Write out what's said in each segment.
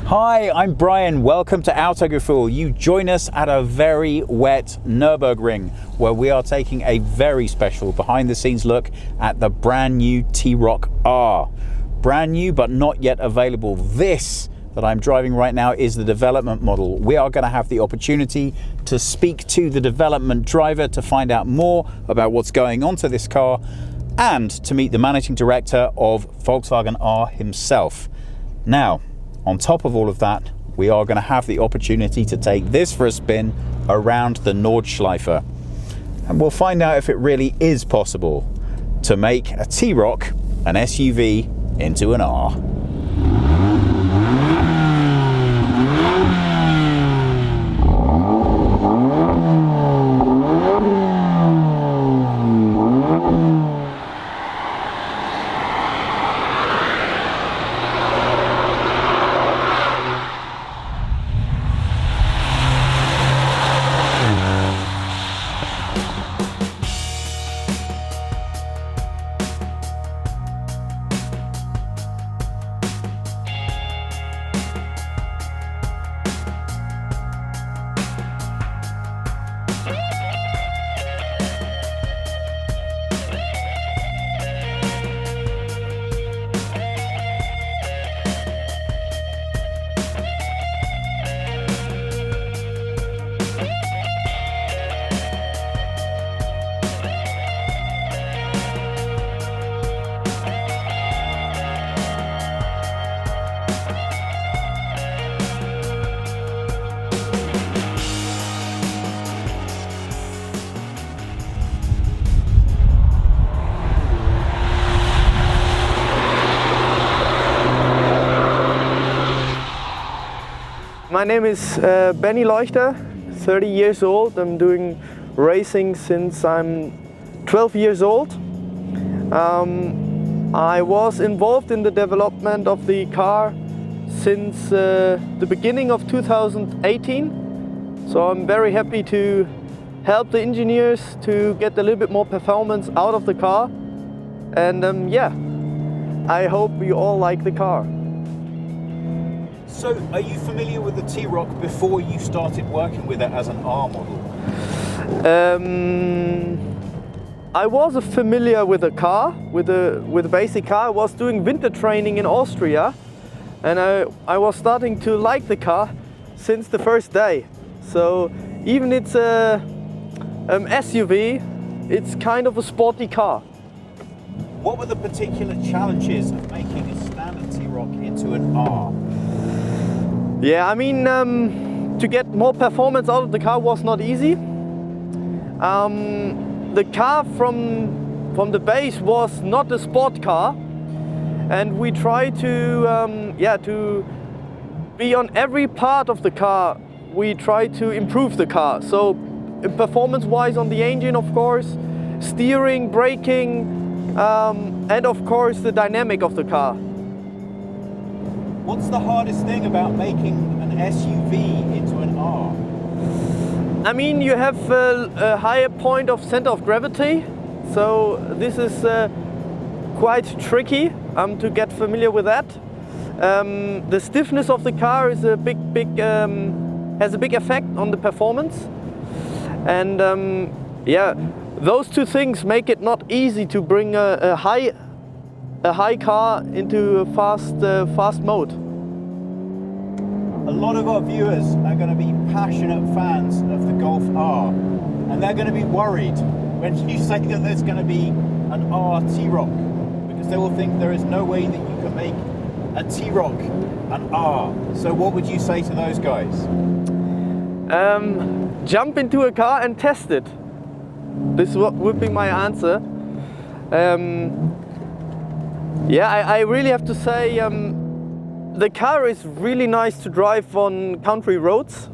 Hi, I'm Brian. Welcome to Autogefühl. You join us at a very wet Nürburgring, where we are taking a very special behind-the-scenes look at the brand new T-Roc R. Brand new, but not yet available. This that I'm driving right now is the development model. We are going to have the opportunity to speak to the development driver to find out more about what's going on to this car and to meet the managing director of Volkswagen R himself. Now, on top of all of that, we are going to have the opportunity to take this for a spin around the Nordschleife. And we'll find out if it really is possible to make a T-Roc, an SUV, into an R. My name is Benny Leuchter, 30 years old. I'm doing racing since I'm 12 years old. I was involved in the development of the car since the beginning of 2018. So I'm very happy to help the engineers to get a little bit more performance out of the car. And yeah, I hope you all like the car. So, are you familiar with the T-Roc before you started working with it as an R model? I was familiar with a car, with a basic car. I was doing winter training in Austria, and I was starting to like the car since the first day. So even it's a SUV, it's kind of a sporty car. What were the particular challenges of making a standard T-Roc into an R? Yeah, I mean, to get more performance out of the car was not easy. The car from the base was not a sport car, and we tried to to be on every part of the car. We tried to improve the car. So performance-wise on the engine, of course, steering, braking, and of course the dynamic of the car. What's the hardest thing about making an SUV into an R? I mean, you have a higher point of center of gravity, so this is quite tricky to get familiar with that. The stiffness of the car is has a big effect on the performance, and yeah, those two things make it not easy to bring a high car into a fast mode. A lot of our viewers are going to be passionate fans of the Golf R, and they're going to be worried when you say that there's going to be an R T-Roc, because they will think there is no way that you can make a T-Roc an R. So what would you say to those guys? Jump into a car and test it. This would be my answer. Yeah, I really have to say the car is really nice to drive on country roads.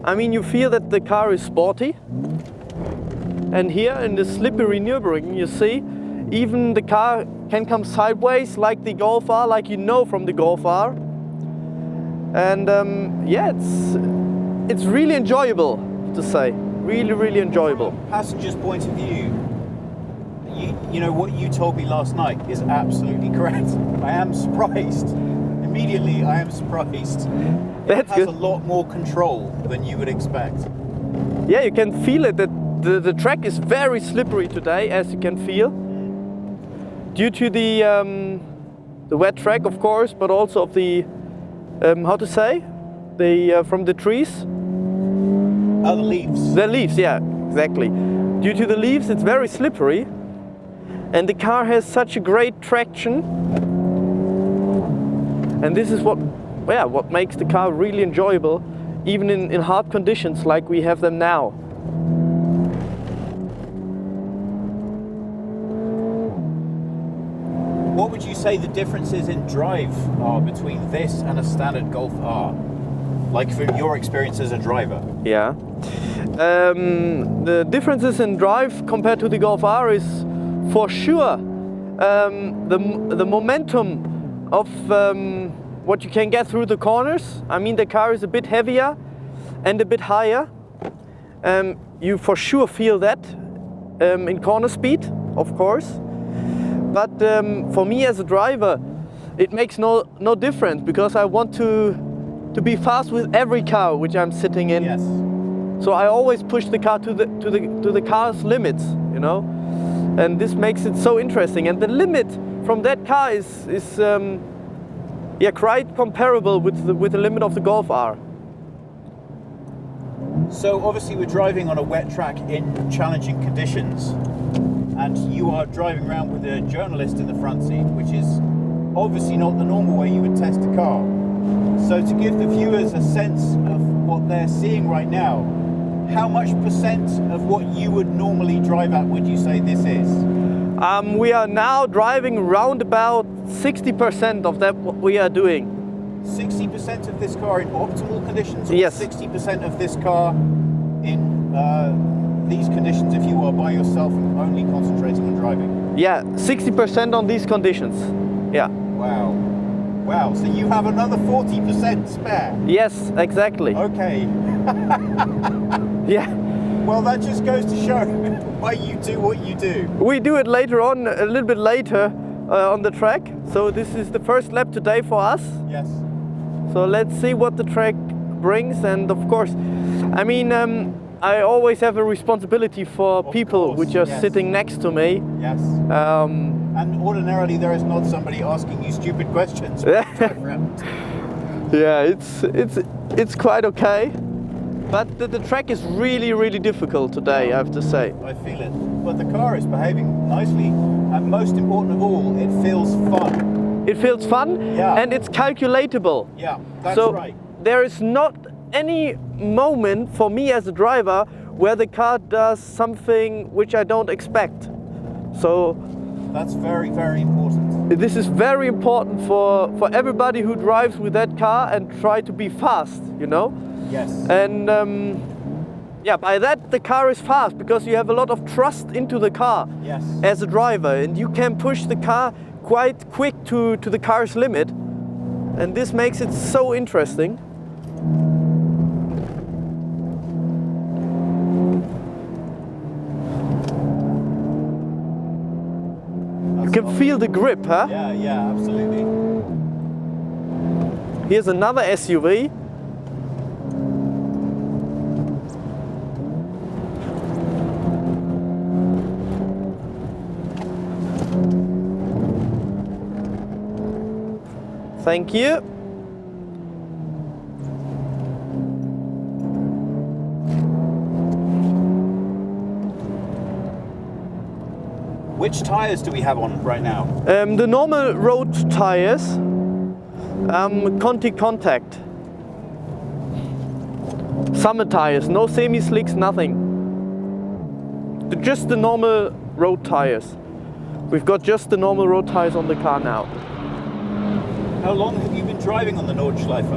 I mean, you feel that the car is sporty. And here in the slippery Nürburgring, you see, even the car can come sideways like the Golf R, like you know from the Golf R. And yeah, it's really enjoyable to say. Really enjoyable. From a passenger's point of view, you know what you told me last night is absolutely correct. I am surprised. immediately I am surprised. That's it has good. a lot more control than you would expect. Yeah, you can feel it that the track is very slippery today, as you can feel, due to the wet track, of course, but also of the how to say, from the trees. Oh, the leaves. The leaves, yeah, exactly. Due to the leaves, it's very slippery, and the car has such a great traction. And this is what makes the car really enjoyable, even in hard conditions like we have them now. What would you say the differences in drive are between this and a standard Golf R? Like from your experience as a driver? Yeah. The differences in drive compared to the Golf R is for sure the momentum of what you can get through the corners. I mean, the car is a bit heavier and a bit higher. You for sure feel that in corner speed, of course. But for me as a driver, it makes no difference, because I want to be fast with every car which I'm sitting in. Yes. So I always push the car to the car's limits, you know, and this makes it so interesting. And the limit from that car is quite comparable with the limit of the Golf R. So obviously we're driving on a wet track in challenging conditions, and you are driving around with a journalist in the front seat, which is obviously not the normal way you would test a car. So to give the viewers a sense of what they're seeing right now, how much percent of what you would normally drive at would you say this is? We are now driving around about 60% of that what we are doing. 60% of this car in optimal conditions, or Yes. 60% of this car in these conditions if you are by yourself and only concentrating on driving? Yeah, 60% on these conditions. Yeah. Wow. Wow, so you have another 40% spare? Yes, exactly. Okay. Yeah. Well, that just goes to show why you do what you do. We do it later on, a little bit later on the track. So this is the first lap today for us. Yes. So let's see what the track brings. And of course, I mean, I always have a responsibility for people course, which are yes. sitting next to me. Yes. And ordinarily there is not somebody asking you stupid questions. Yeah, it's quite okay. But the track is really difficult today, I have to say. I feel it. But the car is behaving nicely, and most important of all, it feels fun. It feels fun, Yeah. and it's calculatable. Yeah, that's So right. there is not any moment for me as a driver where the car does something which I don't expect. So That's very, very important. this is very important for everybody who drives with that car and try to be fast, you know? Yes. And yeah, by that the car is fast because you have a lot of trust into the car Yes. as a driver, and you can push the car quite quick to the car's limit, and this makes it so interesting. You can feel the grip, huh? Yeah, absolutely. Here's another SUV. Thank you. Which tires do we have on right now? The normal road tires, Conti Contact. Summer tires, no semi-slicks, nothing. Just the normal road tires. We've got just the normal road tires on the car now. How long have you been driving on the Nordschleife?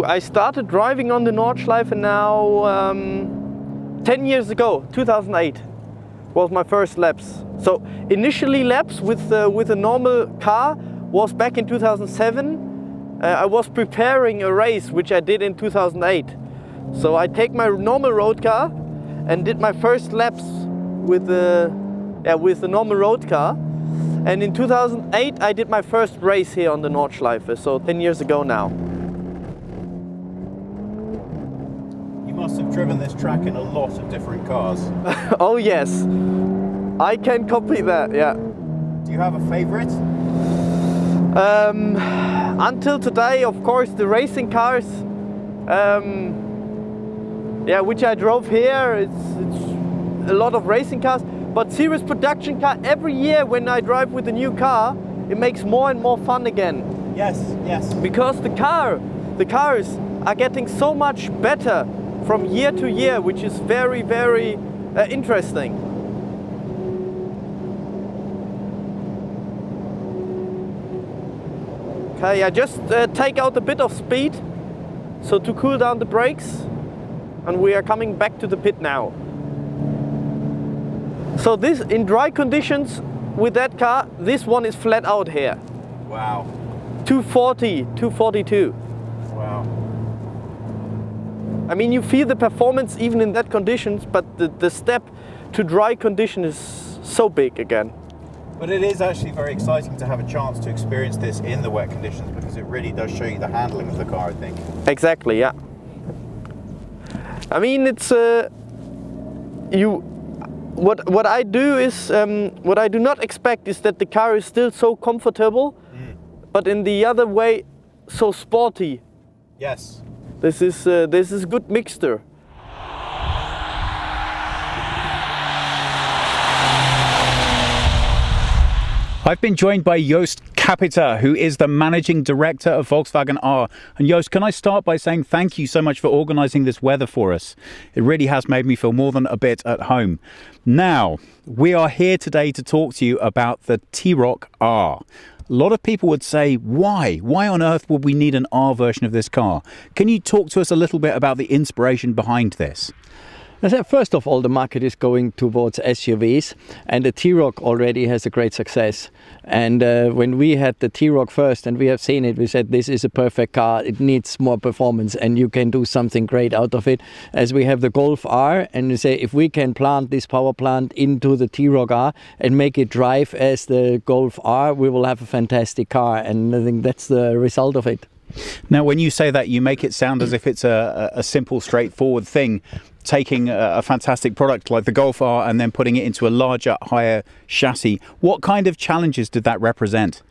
I started driving on the Nordschleife now 10 years ago, 2008 was my first laps. So initially laps with a normal car was back in 2007. I was preparing a race which I did in 2008. So I take my normal road car and did my first laps with the normal road car. And in 2008 I did my first race here on the Nordschleife, so 10 years ago now. You must have driven this track in a lot of different cars. Oh yes, I can copy that, yeah. Do you have a favorite? Until today, of course, the racing cars, yeah, which I drove here, it's a lot of racing cars, but serious production car, every year when I drive with a new car, it makes more and more fun again. Yes, yes. Because the cars are getting so much better from year to year, which is very, very interesting. Okay, I just take out a bit of speed, so to cool down the brakes, and we are coming back to the pit now. So this, in dry conditions with that car, this one is flat out here. Wow. 240, 242. Wow. I mean, you feel the performance even in that conditions, but the step to dry condition is so big again. But it is actually very exciting to have a chance to experience this in the wet conditions, because it really does show you the handling of the car, I think. Exactly, yeah. I mean, it's what I do is what I do not expect is that the car is still so comfortable, but in the other way so sporty. Yes. This is good mixture. I've been joined by Joost Capita, who is the Managing Director of Volkswagen R. And Joost, can I start by saying thank you so much for organising this weather for us. It really has made me feel more than a bit at home. Now, we are here today to talk to you about the TRoc R. A lot of people would say, why? Why on earth would we need an R version of this car? Can you talk to us a little bit about the inspiration behind this? First of all, the market is going towards SUVs, and the T-Roc already has a great success. And when we had the T-Roc first and we have seen it, we said this is a perfect car, it needs more performance and you can do something great out of it. As we have the Golf R, and we say if we can plant this power plant into the T-Roc R and make it drive as the Golf R, we will have a fantastic car, and I think that's the result of it. Now, when you say that, you make it sound as if it's a simple, straightforward thing, taking a fantastic product like the Golf R and then putting it into a larger, higher chassis. What kind of challenges did that represent?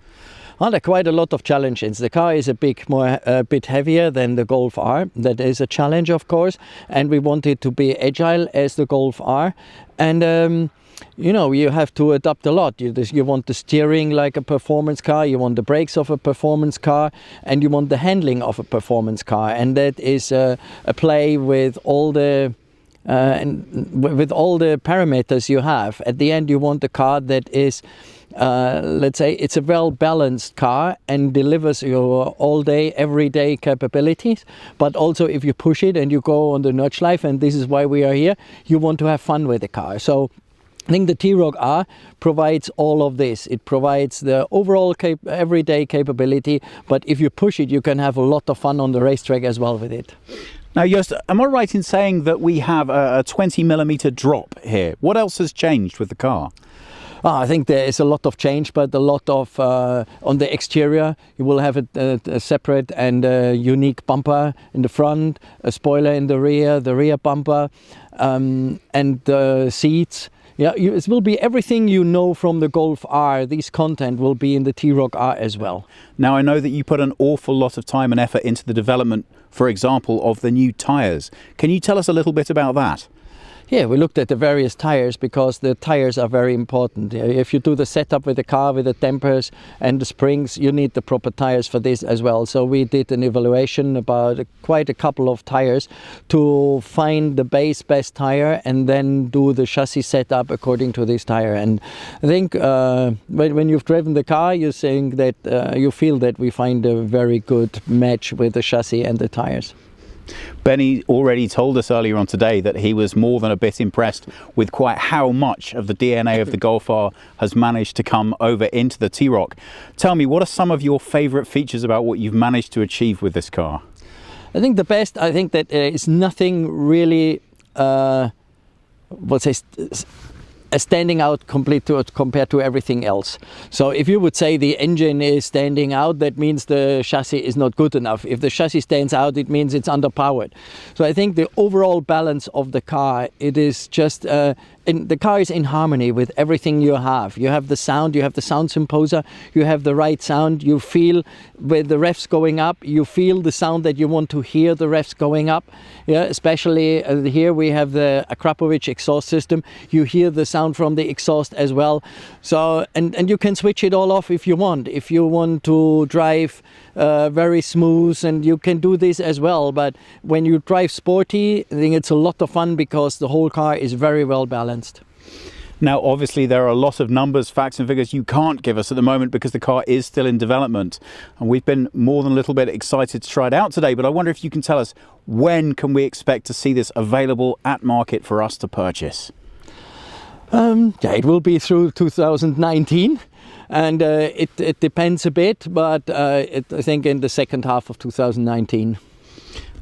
Well, there are quite a lot of challenges. The car is a bit heavier than the Golf R. That is a challenge, of course, and we want it to be agile as the Golf R. And you know, you have to adapt a lot. You want the steering like a performance car, you want the brakes of a performance car, and you want the handling of a performance car. And that is a play with all the with all the parameters you have. At the end, you want a car that is, let's say, it's a well-balanced car and delivers your all-day, everyday capabilities. But also, if you push it and you go on the Nordschleife, and this is why we are here, you want to have fun with the car. So I think the T-Roc R provides all of this. It provides the overall everyday capability, but if you push it, you can have a lot of fun on the racetrack as well with it. Now, Joost, am I right in saying that we have a 20mm drop here? What else has changed with the car? I think there is a lot of change, but a lot of on the exterior. You will have a separate and unique bumper in the front, a spoiler in the rear bumper, and the seats. Yeah, it will be everything you know from the Golf R. These content will be in the T-Roc R as well. Now, I know that you put an awful lot of time and effort into the development, for example, of the new tyres. Can you tell us a little bit about that? Yeah, we looked at the various tires because the tires are very important. If you do the setup with the car, with the dampers and the springs, you need the proper tires for this as well. So we did an evaluation about quite a couple of tires to find the best tire and then do the chassis setup according to this tire. And I think when you've driven the car, you're saying that you feel that we find a very good match with the chassis and the tires. Benny already told us earlier on today that he was more than a bit impressed with quite how much of the DNA of the Golf R has managed to come over into the T-Roc. Tell me, what are some of your favourite features about what you've managed to achieve with this car? I think the best, I think that there is nothing really, standing out compared to everything else. So if you would say the engine is standing out, that means the chassis is not good enough. If the chassis stands out, it means it's underpowered. So I think the overall balance of the car, it is just the car is in harmony with everything you have. You have the sound composer, you have the right sound, you feel with the revs going up, you feel the sound that you want to hear the revs going up. Yeah, especially here we have the Akrapovic exhaust system. You hear the sound from the exhaust as well. So and you can switch it all off if you want. If you want to drive very smooth, and you can do this as well. But when you drive sporty, I think it's a lot of fun because the whole car is very well balanced. Now, obviously, there are a lot of numbers, facts and figures you can't give us at the moment because the car is still in development. And we've been more than a little bit excited to try it out today. But I wonder if you can tell us, when can we expect to see this available at market for us to purchase? Yeah, it will be through 2019. And it depends a bit, but I think in the second half of 2019.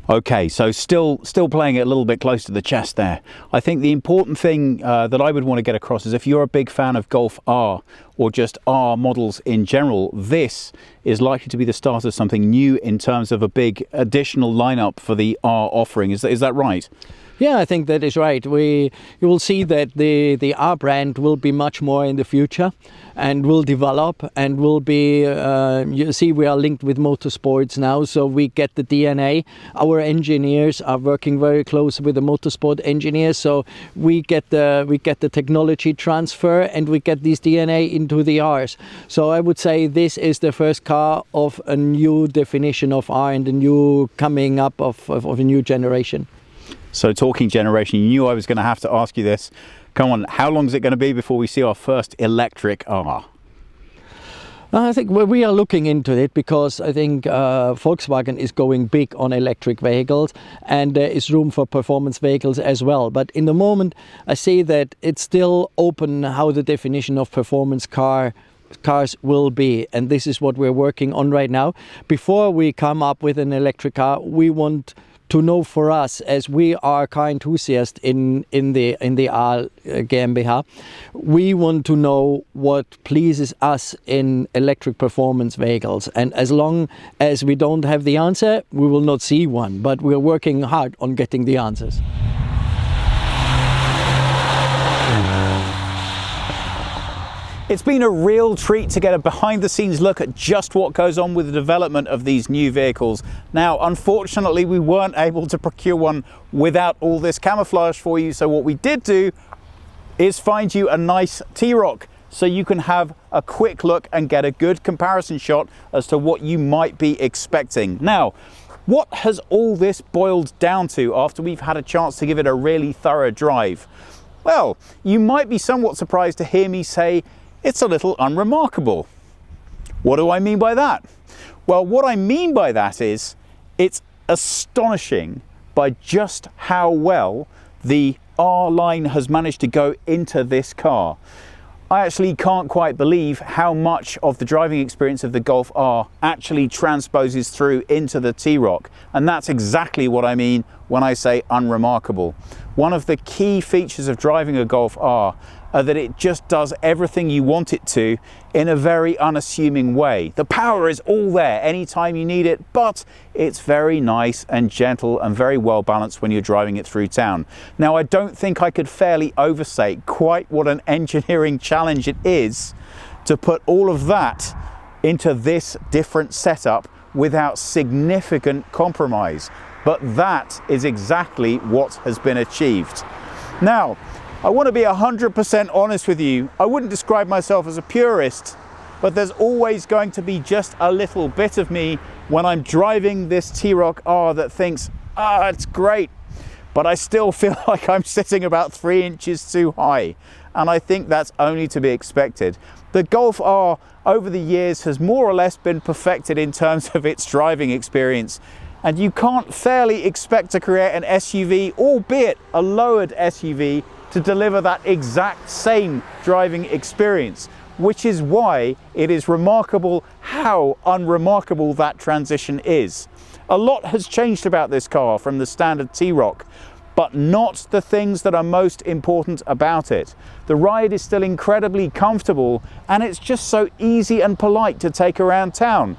Okay, so still playing it a little bit close to the chest there. I think the important thing that I would want to get across is if you're a big fan of Golf R or just R models in general, this is likely to be the start of something new in terms of a big additional lineup for the R offering. Is that right? Yeah, I think that is right. You will see that the R brand will be much more in the future and will develop and will be, you see we are linked with motorsports now, so we get the DNA. Our engineers are working very close with the motorsport engineers, so we get the technology transfer and we get this DNA into the Rs. So I would say this is the first car of a new definition of R and a new coming up of a new generation. So talking generation, you knew I was going to have to ask you this. Come on, how long is it going to be before we see our first electric R? I think we are looking into it because I think Volkswagen is going big on electric vehicles, and there is room for performance vehicles as well. But in the moment, I see that it's still open how the definition of performance cars will be, and this is what we're working on right now. Before we come up with an electric car, we want to know for us, as we are car enthusiasts in the R GmbH, we want to know what pleases us in electric performance vehicles. And as long as we don't have the answer, we will not see one. But we're working hard on getting the answers. It's been a real treat to get a behind-the-scenes look at just what goes on with the development of these new vehicles. Now, unfortunately, we weren't able to procure one without all this camouflage for you, so what we did do is find you a nice T-Roc so you can have a quick look and get a good comparison shot as to what you might be expecting. Now, what has all this boiled down to after we've had a chance to give it a really thorough drive? Well, you might be somewhat surprised to hear me say it's a little unremarkable. What do I mean by that? Well, what I mean by that is it's astonishing by just how well the R line has managed to go into this car. I actually can't quite believe how much of the driving experience of the Golf R actually transposes through into the T-Roc, and that's exactly what I mean when I say unremarkable. One of the key features of driving a Golf R are that it just does everything you want it to in a very unassuming way. The power is all there anytime you need it, but it's very nice and gentle and very well balanced when you're driving it through town. Now, I don't think I could fairly overstate quite what an engineering challenge it is to put all of that into this different setup without significant compromise. But that is exactly what has been achieved. Now, I want to be 100% honest with you. I wouldn't describe myself as a purist, but there's always going to be just a little bit of me when I'm driving this T-Roc R that thinks, it's great, but I still feel like I'm sitting about 3 inches too high. And I think that's only to be expected. The Golf R over the years has more or less been perfected in terms of its driving experience. And you can't fairly expect to create an SUV, albeit a lowered SUV, to deliver that exact same driving experience, which is why it is remarkable how unremarkable that transition is. A lot has changed about this car from the standard T-Roc, but not the things that are most important about it. The ride is still incredibly comfortable, and it's just so easy and polite to take around town.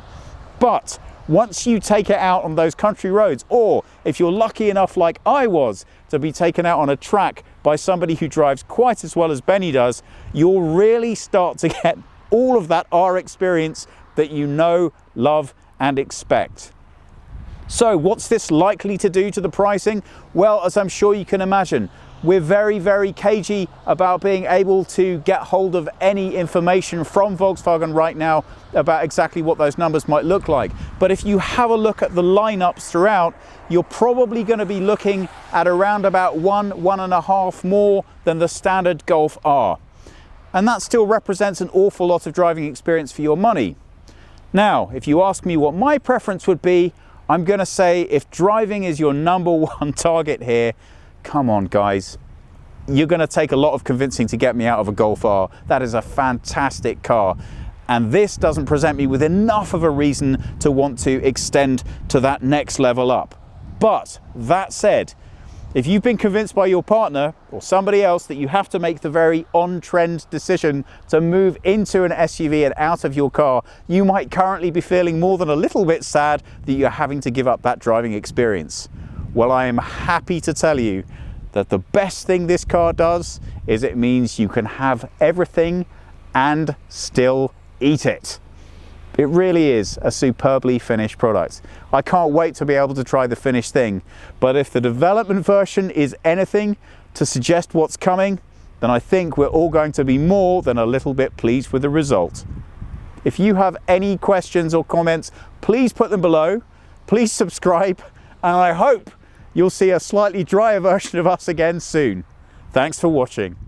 But once you take it out on those country roads, or if you're lucky enough like I was to be taken out on a track by somebody who drives quite as well as Benny does, you'll really start to get all of that R experience that you know, love and expect. So what's this likely to do to the pricing? Well, as I'm sure you can imagine, we're very, very cagey about being able to get hold of any information from Volkswagen right now about exactly what those numbers might look like. But if you have a look at the lineups throughout, you're probably going to be looking at around about 1.5 more than the standard Golf R. And that still represents an awful lot of driving experience for your money. Now, if you ask me what my preference would be, I'm going to say if driving is your number one target here, come on guys, you're going to take a lot of convincing to get me out of a Golf R. That is a fantastic car, and this doesn't present me with enough of a reason to want to extend to that next level up. But that said, if you've been convinced by your partner or somebody else that you have to make the very on-trend decision to move into an SUV and out of your car, you might currently be feeling more than a little bit sad that you're having to give up that driving experience. Well, I am happy to tell you that the best thing this car does is it means you can have everything and still eat it. It really is a superbly finished product. I can't wait to be able to try the finished thing, but if the development version is anything to suggest what's coming, then I think we're all going to be more than a little bit pleased with the result. If you have any questions or comments, please put them below. Please subscribe, and I hope you'll see a slightly drier version of us again soon. Thanks for watching.